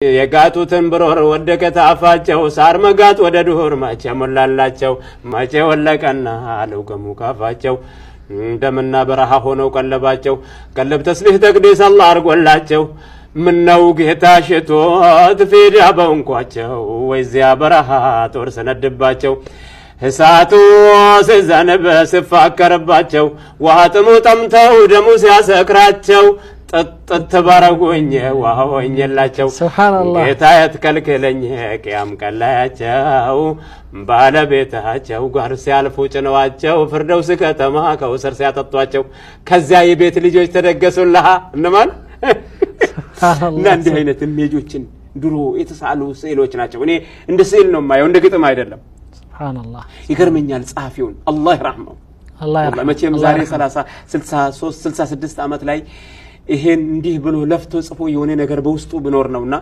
የጋጡትን ብሮር ወደቀ ታፋቸው ሳር መጋጥ ወደ ዱር ማቸ ሞላላቸው ማቸ ወለቀና አለው ከሙካፋቸው እንደምና በረሃ ሆነው ቀለባቸው ቀለብ ተስቢህ ተቅዲስ አላህ አርጎላቸው ምነው ጌታ ሽቶት ፊዳ በእንኳቸው ወይዚያ በረሃ ጦር ሰነድባቸው እሳቱ ሲዘንብ ሲፋከርባቸው ዋጥሙ ጠምተው ደሙ ሲያሰክራቸው ጥጥ ባረጉኝ ዋሆኝላቸው ሱብሃንአላህ ጌታ ያትከልከለኝ ቂያም ቀላያቸው ባለቤታቸው ጋር ሲያልፉ ጭነዋቸው ፍርደውስ ከተማ ከውስር ሲያጠጧቸው ከዚያ የቤት ልጆች ተደገሱልሃ እንማን ሱብሃንአላህ እንደ አይነት ኢሜጆችን ድሮ የተሳሉ ስዕሎች ናቸው እኔ እንደ ስዕል ነው ማየው እንደ ግጥም አይደለም ሱብሃንአላህ ይገርመኛል ጻፊውን አላህ ይርሐመው አላህ ይርሐመው መቼም ዛሬ 30 63 66 አመት ላይ ይሄን እንዲህ ብሎ ለፍቶ ጽፎ የሆነ ነገር በውስጡ ብኖር ነውና